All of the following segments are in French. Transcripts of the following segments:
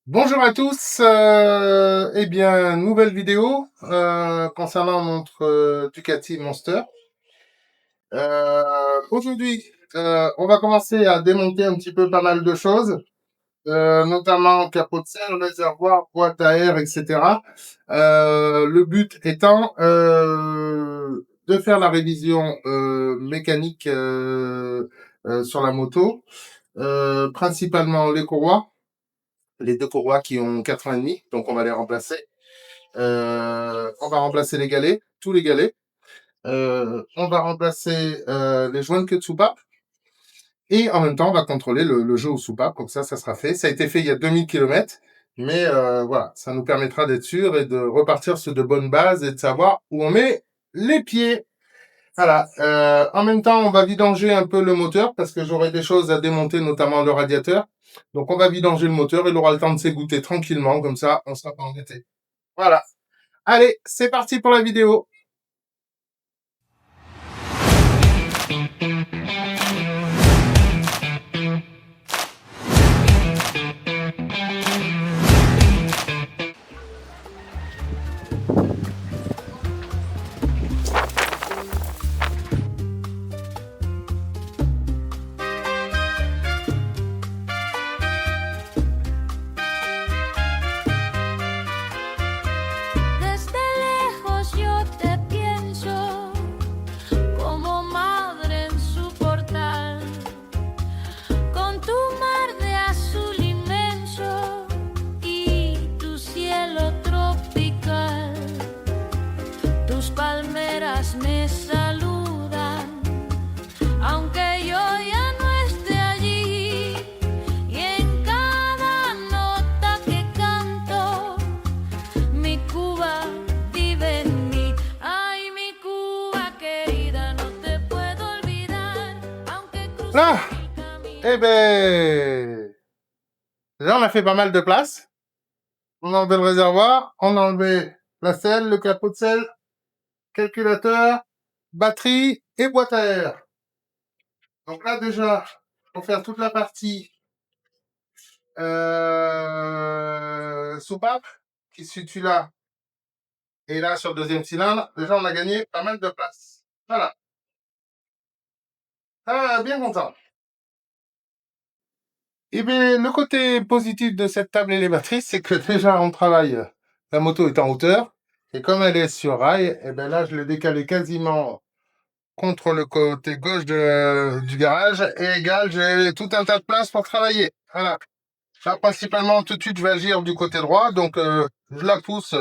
Bonjour à tous, eh bien, nouvelle vidéo concernant notre Ducati Monster. Aujourd'hui, on va commencer à démonter un petit peu pas mal de choses, notamment capot de selle, réservoir, boîte à air, etc. Le but étant de faire la révision mécanique sur la moto, principalement les courroies. Les deux courroies qui ont 4 ans et demi, donc on va les remplacer. On va remplacer les galets, tous les galets. On va remplacer les joints de queue de soupape. Et en même temps, on va contrôler le jeu aux soupapes. Comme ça sera fait. Ça a été fait il y a 2000 km. Mais voilà, ça nous permettra d'être sûr et de repartir sur de bonnes bases et de savoir où on met les pieds. Voilà. En même temps, on va vidanger un peu le moteur parce que j'aurai des choses à démonter, notamment le radiateur. Donc, on va vidanger le moteur. Il aura le temps de s'égoutter tranquillement. Comme ça, on ne sera pas embêté. Voilà. Allez, c'est parti pour la vidéo. Desde lejos yo te pienso como madre en su portal, con tu mar de azul inmenso y tu cielo tropical. Tus palmeras me saludan, aunque yo ya no esté allí, y en cada nota que canto mi Cuba vive en mí. Ay, mi Cuba querida, no te puedo olvidar, aunque cruce Là, el camino. eh ben, là, on a fait pas mal de place. On a enlevé le réservoir, on a enlevé la selle, le capot de selle, calculateur, batterie et boîte à air. Donc là, déjà, pour faire toute la partie soupape qui se situe là et là sur le deuxième cylindre, déjà, on a gagné pas mal de place. Voilà. Ah, bien content. Eh bien, le côté positif de cette table élévatrice, c'est que déjà, on travaille, la moto est en hauteur, et comme elle est sur rail, et bien là, je l'ai décalé quasiment contre le côté gauche du garage, et égal, j'ai tout un tas de place pour travailler. Voilà. Là, principalement, tout de suite, je vais agir du côté droit, donc je la pousse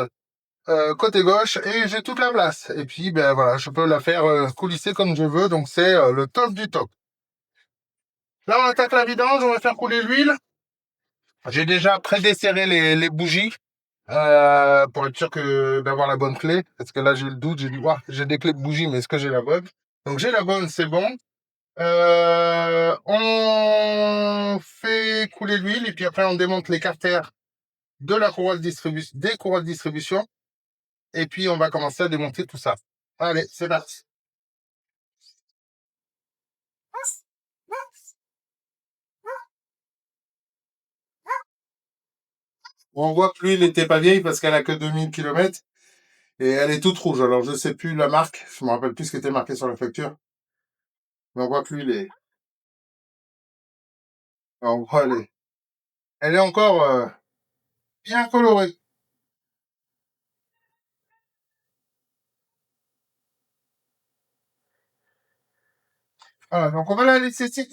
côté gauche, et j'ai toute la place. Et puis, ben voilà, je peux la faire coulisser comme je veux, donc c'est le top du top. Là, on attaque la vidange, on va faire couler l'huile. J'ai déjà prédesserré les bougies pour être sûr que d'avoir la bonne clé. Parce que là, j'ai le doute. J'ai dit, ouah, j'ai des clés de bougie, mais est-ce que j'ai la bonne? Donc, j'ai la bonne, c'est bon. On fait couler l'huile et puis après, on démonte les carters de la courroie de distribution, des courroies de distribution. Et puis, on va commencer à démonter tout ça. Allez, c'est parti. On voit que l'huile n'était pas vieille parce qu'elle a que 2000 km et elle est toute rouge. Alors, je sais plus la marque. Je me rappelle plus ce qui était marqué sur la facture. Mais on voit que l'huile est, on voit, elle est encore bien colorée. Voilà, donc on va la laisser sécher.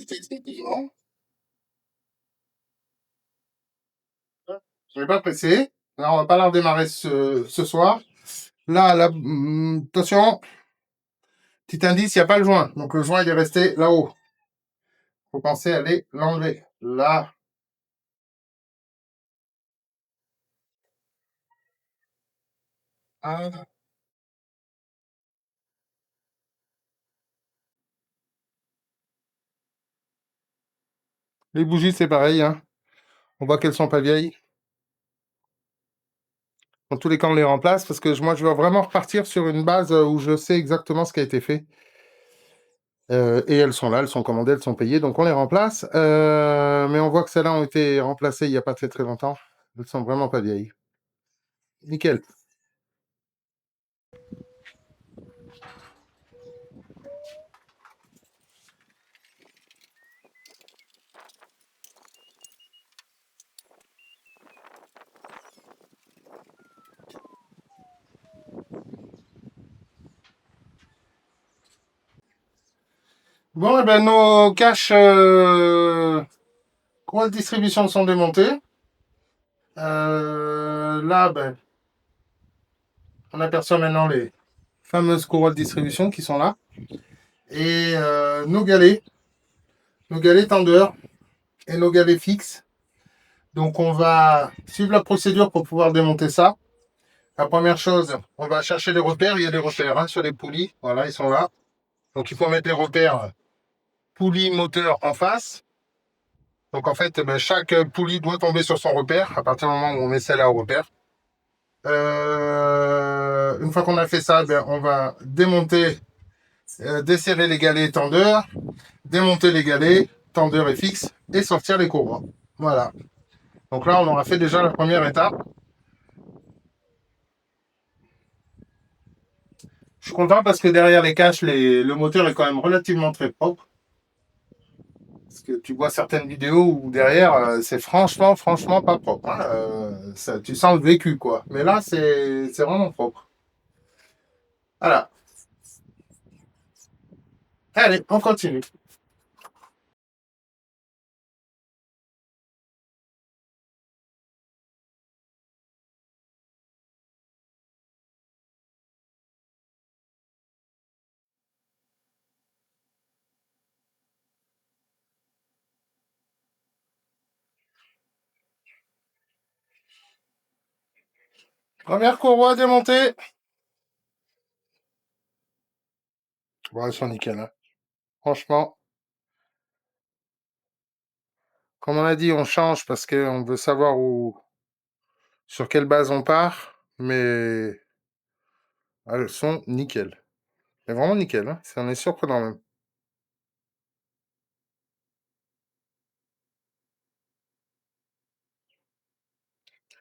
Je vais pas presser. Là, on va pas la redémarrer ce soir. Là, attention, petit indice, il n'y a pas le joint. Donc le joint, il est resté là-haut. Faut penser à aller l'enlever. Là. Ah. Les bougies, c'est pareil, hein. On voit qu'elles sont pas vieilles. Dans tous les cas, on les remplace parce que moi, je veux vraiment repartir sur une base où je sais exactement ce qui a été fait. Et elles sont là, elles sont commandées, elles sont payées, donc on les remplace. Mais on voit que celles-là ont été remplacées il n'y a pas très très longtemps. Elles sont vraiment pas vieilles. Nickel. Bon, et ben nos caches courroies de distribution sont démontées. Là, ben, on aperçoit maintenant les fameuses courroies de distribution qui sont là. Et nos galets tendeurs et nos galets fixes. Donc on va suivre la procédure pour pouvoir démonter ça. La première chose, on va chercher les repères. Il y a des repères hein, sur les poulies. Voilà, ils sont là. Donc il faut mettre les repères poulie, moteur en face. Donc en fait, ben, chaque poulie doit tomber sur son repère à partir du moment où on met celle-là au repère. Une fois qu'on a fait ça, ben, on va démonter, desserrer les galets tendeurs, démonter les galets tendeurs et fixes et sortir les courroies. Voilà. Donc là, on aura fait déjà la première étape. Je suis content parce que derrière les caches, le moteur est quand même relativement très propre. Parce que tu vois certaines vidéos où derrière, c'est franchement pas propre. Hein. Ça, tu sens le vécu, quoi. Mais là, c'est vraiment propre. Voilà. Allez, on continue. Première courroie démontée. Bon, elles sont nickel. Hein. Franchement, comme on a dit, on change parce qu'on veut savoir sur quelle base on part. Mais elles sont nickel. Mais vraiment nickel. Hein. On est surprenant même.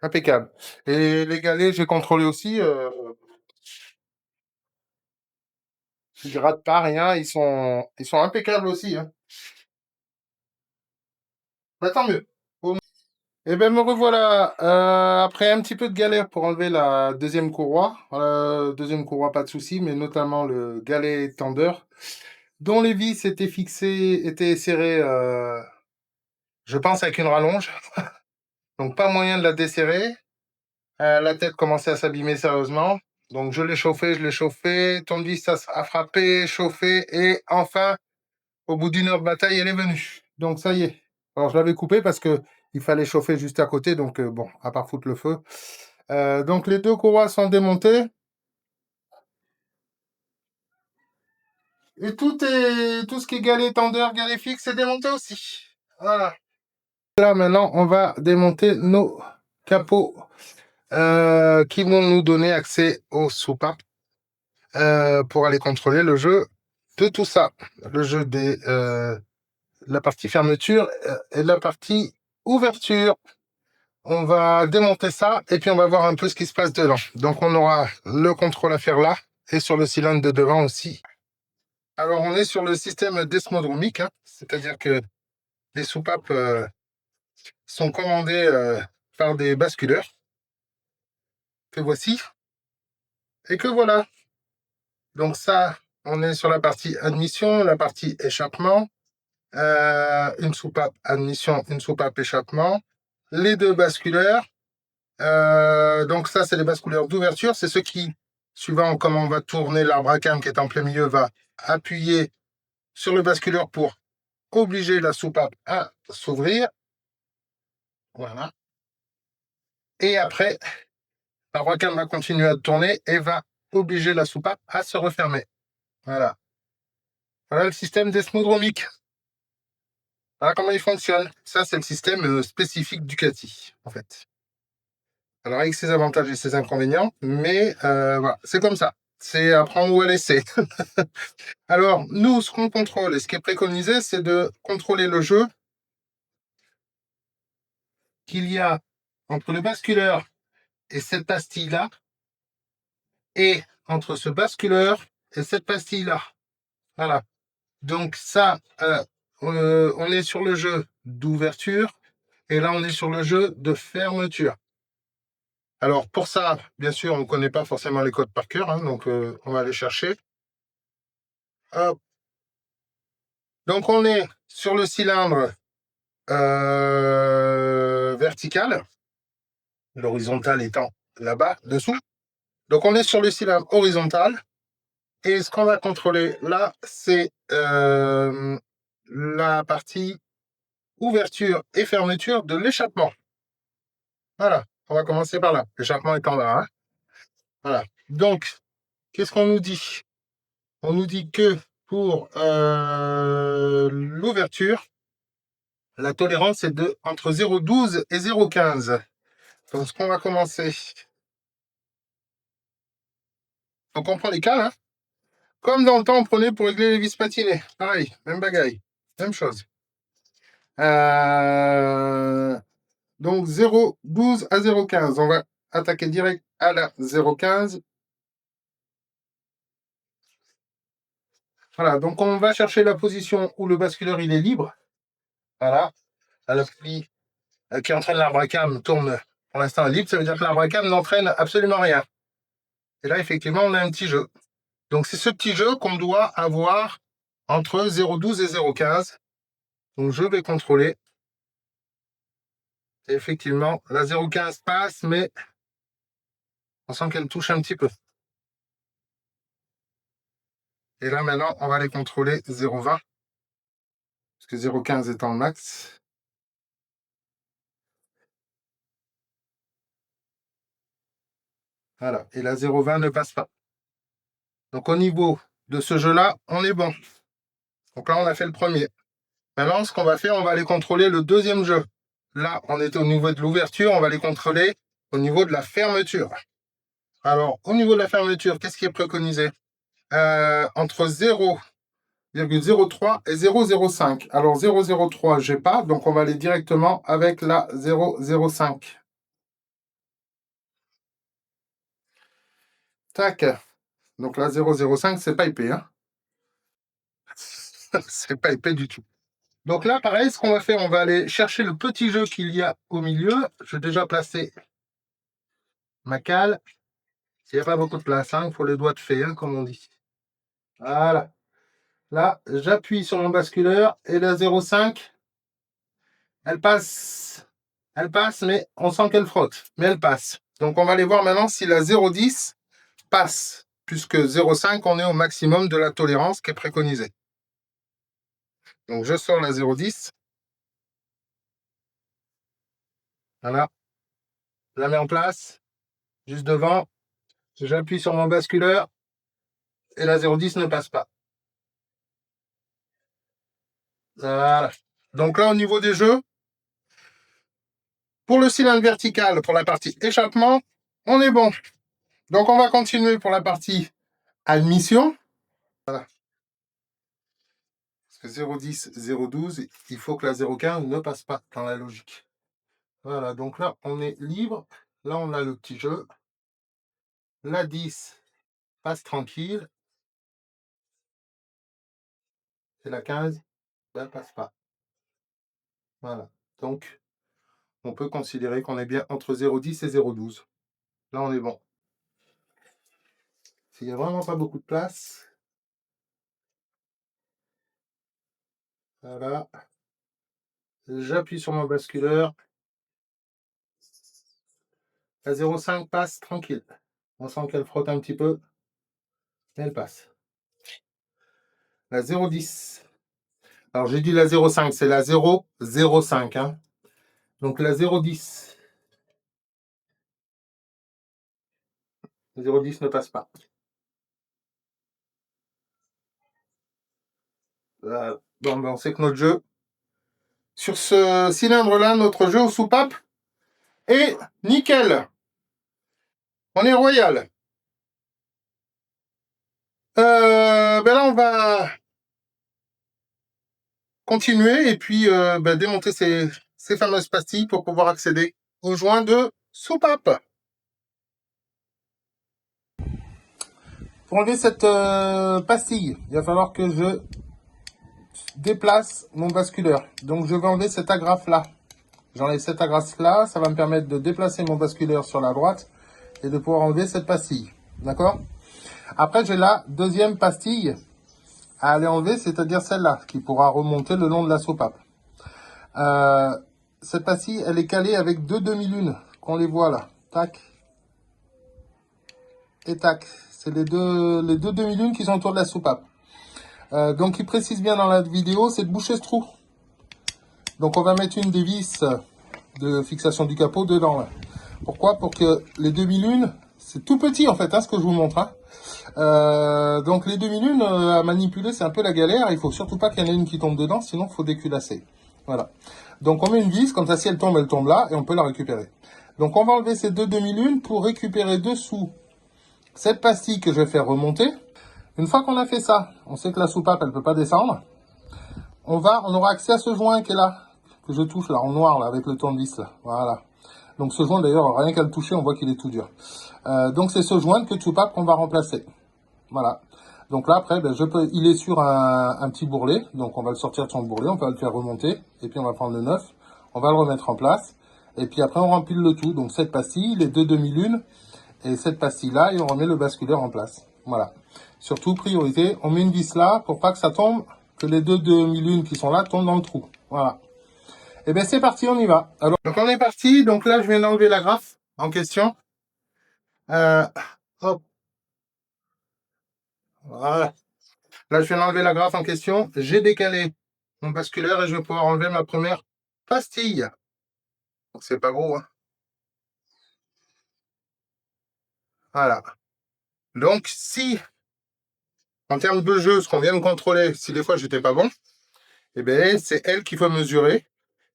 Impeccable. Et les galets, j'ai contrôlé aussi. Je rate pas rien. Ils sont impeccables aussi. Hein. Bah, tant mieux. Et ben me revoilà. Après un petit peu de galère pour enlever la deuxième courroie. Deuxième courroie, pas de souci, mais notamment le galet tendeur, dont les vis étaient serrées, je pense, avec une rallonge. Donc pas moyen de la desserrer. La tête commençait à s'abîmer sérieusement. Donc je l'ai chauffé, tournevis a frappé, chauffé, et enfin, au bout d'une heure de bataille, elle est venue. Donc ça y est. Alors je l'avais coupé parce que il fallait chauffer juste à côté, donc bon, à part foutre le feu. Donc les deux courroies sont démontées. Et tout ce qui est galet tendeur, galet fixe, est démonté aussi. Voilà. Là maintenant, on va démonter nos capots qui vont nous donner accès aux soupapes pour aller contrôler le jeu de tout ça. Le jeu de la partie fermeture et de la partie ouverture. On va démonter ça et puis on va voir un peu ce qui se passe dedans. Donc on aura le contrôle à faire là et sur le cylindre de devant aussi. Alors on est sur le système desmodromique, hein, c'est-à-dire que les soupapes sont commandées par des basculeurs que voici et que voilà. Donc ça, on est sur la partie admission, la partie échappement, une soupape admission, une soupape échappement, les deux basculeurs. Donc ça, c'est les basculeurs d'ouverture. C'est ceux qui, suivant comment on va tourner l'arbre à cam qui est en plein milieu, va appuyer sur le basculeur pour obliger la soupape à s'ouvrir. Voilà. Et après, l'arbre à cam va continuer à tourner et va obliger la soupape à se refermer. Voilà. Voilà le système desmodromique. Voilà comment il fonctionne. Ça, c'est le système spécifique Ducati, en fait. Alors, avec ses avantages et ses inconvénients, mais voilà, c'est comme ça. C'est à prendre ou à laisser. Alors, nous, ce qu'on contrôle et ce qui est préconisé, c'est de contrôler le jeu qu'il y a entre le basculeur et cette pastille-là, et entre ce basculeur et cette pastille-là. Voilà. Donc ça, on est sur le jeu d'ouverture, et là, on est sur le jeu de fermeture. Alors, pour ça, bien sûr, on ne connaît pas forcément les codes par cœur, hein, donc on va aller chercher. Hop. Donc, on est sur le cylindre vertical, l'horizontal étant là-bas, dessous. Donc, on est sur le cylindre horizontal. Et ce qu'on va contrôler là, c'est la partie ouverture et fermeture de l'échappement. Voilà, on va commencer par là. L'échappement est en bas. Hein. Voilà. Donc, qu'est-ce qu'on nous dit? On nous dit que pour l'ouverture, la tolérance est de entre 0,12 et 0,15. Donc, ce qu'on va commencer. Donc, on prend les cales. Hein. Comme dans le temps, on prenait pour régler les vis patinées. Pareil, même bagaille. Même chose. Donc 0,12 à 0,15. On va attaquer direct à la 0,15. Voilà, donc on va chercher la position où le basculeur il est libre. Voilà. La pluie qui entraîne l'arbre à cam tourne pour l'instant libre. Ça veut dire que l'arbre à cam n'entraîne absolument rien. Et là, effectivement, on a un petit jeu. Donc c'est ce petit jeu qu'on doit avoir entre 0,12 et 0,15. Donc je vais contrôler. Et effectivement, la 0,15 passe, mais on sent qu'elle touche un petit peu. Et là, maintenant, on va aller contrôler 0,20. Parce que 0,15 étant le max. Voilà. Et la 0,20 ne passe pas. Donc, au niveau de ce jeu-là, on est bon. Donc là, on a fait le premier. Maintenant, ce qu'on va faire, on va aller contrôler le deuxième jeu. Là, on est au niveau de l'ouverture. On va les contrôler au niveau de la fermeture. Alors, au niveau de la fermeture, qu'est-ce qui est préconisé? Entre 0,03 et 0,05. Alors 0,03, j'ai pas, donc on va aller directement avec la 0,05. Tac. Donc la 0,05, c'est pas épais. Hein. C'est pas épais du tout. Donc là, pareil, ce qu'on va faire, on va aller chercher le petit jeu qu'il y a au milieu. Je vais déjà placer ma cale. Il n'y a pas beaucoup de place, hein, il faut les doigts de fée, hein, comme on dit. Voilà. Là, j'appuie sur mon basculeur et la 0,5, elle passe. Elle passe, mais on sent qu'elle frotte. Mais elle passe. Donc on va aller voir maintenant si la 0,10 passe. Puisque 0,5, on est au maximum de la tolérance qui est préconisée. Donc je sors la 0,10. Voilà. Je la mets en place. Juste devant. J'appuie sur mon basculeur. Et la 0,10 ne passe pas. Voilà. Donc là, au niveau des jeux, pour le cylindre vertical, pour la partie échappement, on est bon. Donc on va continuer pour la partie admission. Voilà. Parce que 0,10, 0,12, il faut que la 0,15 ne passe pas dans la logique. Voilà, donc là, on est libre. Là, on a le petit jeu. La 10 passe tranquille. Et la 15, elle ne passe pas. Voilà. Donc, on peut considérer qu'on est bien entre 0,10 et 0,12. Là, on est bon. S'il n'y a vraiment pas beaucoup de place. Voilà. J'appuie sur mon basculeur. La 0,5 passe tranquille. On sent qu'elle frotte un petit peu. Et elle passe. La 0,10. Alors, j'ai dit la 0,5, c'est la 0,05. Hein. Donc, la 0,10. 0,10 ne passe pas. Bon, ben, on sait que notre jeu, sur ce cylindre-là, notre jeu aux soupapes est nickel. On est royal. Ben là, on va continuer et puis démonter ces fameuses pastilles pour pouvoir accéder au joint de soupape. Pour enlever cette pastille, il va falloir que je déplace mon basculeur. Donc je vais enlever cette agrafe-là. J'enlève cette agrafe-là, ça va me permettre de déplacer mon basculeur sur la droite et de pouvoir enlever cette pastille. D'accord? Après, j'ai la deuxième pastille à aller enlever, c'est-à-dire celle-là, qui pourra remonter le long de la soupape. Cette pastille, elle est calée avec deux demi-lunes, qu'on les voit là. Tac. Et tac. C'est les deux demi-lunes qui sont autour de la soupape. Donc, il précise bien dans la vidéo, c'est de boucher ce trou. Donc, on va mettre une des vis de fixation du capot dedans. Là. Pourquoi? Pour que les demi-lunes, c'est tout petit en fait, hein, ce que je vous montre. Hein. Donc, les demi-lunes à manipuler, c'est un peu la galère. Il faut surtout pas qu'il y en ait une qui tombe dedans, sinon il faut déculasser. Voilà. Donc, on met une vis, comme ça, si elle tombe là, et on peut la récupérer. Donc, on va enlever ces deux demi-lunes pour récupérer dessous cette pastille que je vais faire remonter. Une fois qu'on a fait ça, on sait que la soupape, elle peut pas descendre. On aura accès à ce joint qui est là, que je touche là, en noir, là, avec le tournevis, là. Voilà. Donc, ce joint, d'ailleurs, rien qu'à le toucher, on voit qu'il est tout dur. Donc, c'est ce joint de soupape qu'on va remplacer. Voilà. Donc là, après, il est sur un petit bourrelet. Donc, on va le sortir de son bourrelet, on va le faire remonter. Et puis, on va prendre le neuf. On va le remettre en place. Et puis, après, on remplit le tout. Donc, cette pastille, les deux demi-lunes. Et cette pastille-là, et on remet le basculeur en place. Voilà. Surtout, priorité, on met une vis là pour pas que ça tombe, que les deux demi-lunes qui sont là tombent dans le trou. Voilà. Et bien, c'est parti, on y va. Alors, donc, on est parti. Donc là, je viens d'enlever la grafe en question. Hop. Voilà. Là, je viens d'enlever la grafe en question. J'ai décalé mon basculeur et je vais pouvoir enlever ma première pastille. Donc, c'est pas gros, hein. Voilà. Donc, si, en termes de jeu, ce qu'on vient de contrôler, si des fois j'étais pas bon, eh bien, c'est elle qu'il faut mesurer.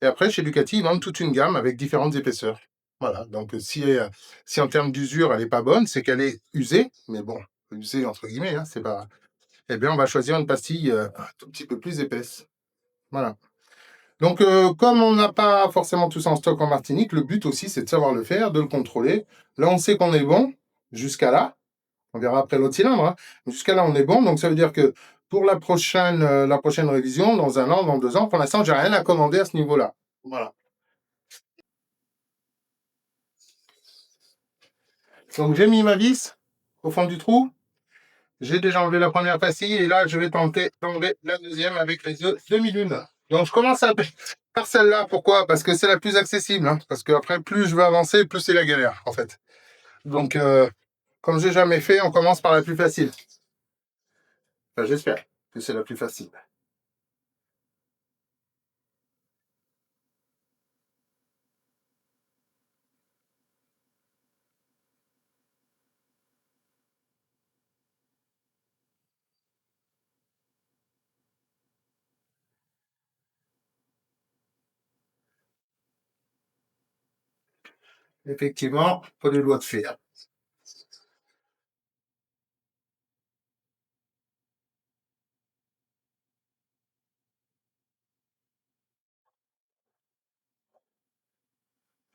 Et après, chez Ducati, ils vendent toute une gamme avec différentes épaisseurs. Voilà. Donc, si en termes d'usure, elle n'est pas bonne, c'est qu'elle est usée. Mais bon, usée entre guillemets, hein, c'est pas. Eh bien, on va choisir une pastille un tout petit peu plus épaisse. Voilà. Donc, comme on n'a pas forcément tout ça en stock en Martinique, le but aussi, c'est de savoir le faire, de le contrôler. Là, on sait qu'on est bon jusqu'à là. On verra après l'autre cylindre. Hein. Jusqu'à là, on est bon. Donc, ça veut dire que pour la prochaine révision, dans 1 an, dans 2 ans, pour l'instant, j'ai rien à commander à ce niveau-là. Voilà. Donc, j'ai mis ma vis au fond du trou. J'ai déjà enlevé la première pastille et là, je vais tenter d'enlever la deuxième avec les deux demi-lunes. Donc, je commence à faire celle-là. Pourquoi? Parce que c'est la plus accessible. Hein. Parce qu'après, plus je vais avancer, plus c'est la galère, en fait. Donc, comme j'ai jamais fait, on commence par la plus facile. Enfin, j'espère que c'est la plus facile. Effectivement, pas de doigts de fer.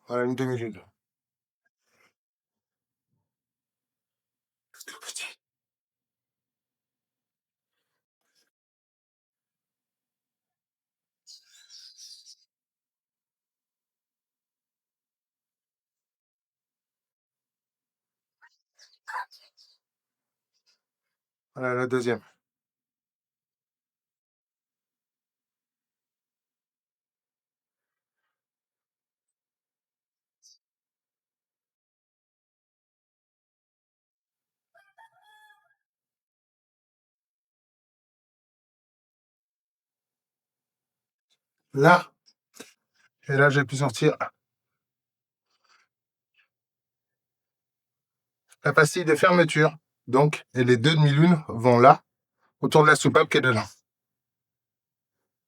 Voilà, une demi-lune. Tout petit. Voilà la deuxième. Là, et là, j'ai pu sortir la pastille de fermeture. Donc, et les deux demi-lunes vont là, autour de la soupape qui est dedans.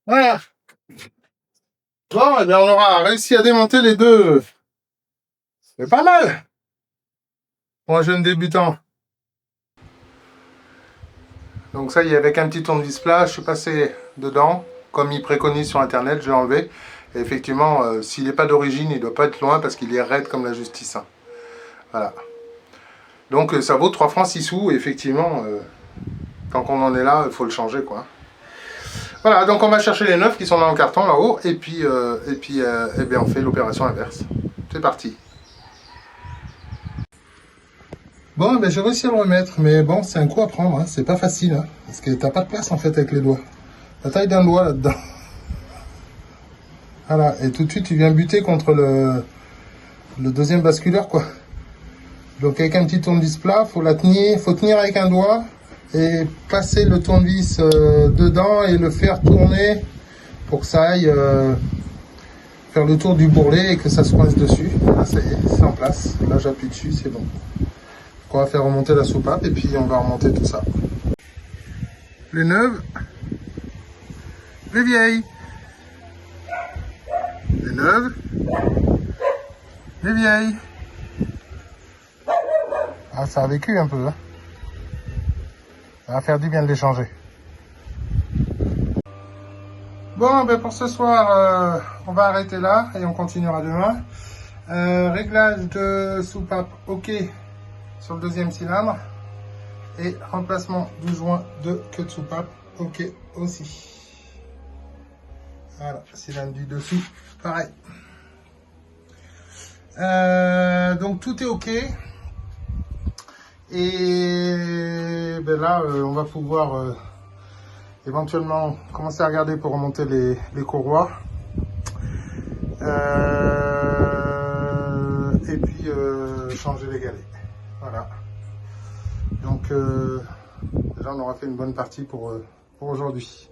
Voilà. Bon, eh bien, on aura réussi à démonter les deux. C'est pas mal pour un jeune débutant. Donc ça y est, avec un petit tournevis plat, je suis passé dedans. Comme il préconise sur internet, je l'ai enlevé. Et effectivement, s'il n'est pas d'origine, il ne doit pas être loin parce qu'il est raide comme la justice. Hein. Voilà. Donc ça vaut 3 francs 6 sous. Et effectivement, tant qu'on en est là, il faut le changer, quoi. Voilà, donc on va chercher les 9 qui sont dans le carton là-haut. Et puis, eh bien, on fait l'opération inverse. C'est parti. Bon, ben, j'ai réussi à le remettre. Mais bon, c'est un coup à prendre. Hein. C'est pas facile. Hein, parce que t'as pas de place en fait avec les doigts. La taille d'un doigt là-dedans. Voilà, et tout de suite tu viens buter contre le deuxième basculeur, quoi. Donc avec un petit tournevis plat, faut tenir avec un doigt et passer le tournevis dedans et le faire tourner pour que ça aille faire le tour du bourrelet et que ça se coince dessus. Là ça y est, c'est en place. Là j'appuie dessus, c'est bon. Donc, on va faire remonter la soupape et puis on va remonter tout ça. Les neuves, les vieilles. Les neuves, les vieilles. Ah, ça a vécu un peu, hein. Ça va faire du bien de les changer. Bon, ben pour ce soir, on va arrêter là et on continuera demain. Réglage de soupape OK sur le deuxième cylindre. Et remplacement du joint de queue de soupape OK aussi. Voilà, cylindre du dessous, pareil. Donc tout est OK. Et ben là, on va pouvoir éventuellement commencer à regarder pour remonter les courroies. Et puis changer les galets. Voilà. Donc déjà, on aura fait une bonne partie pour aujourd'hui.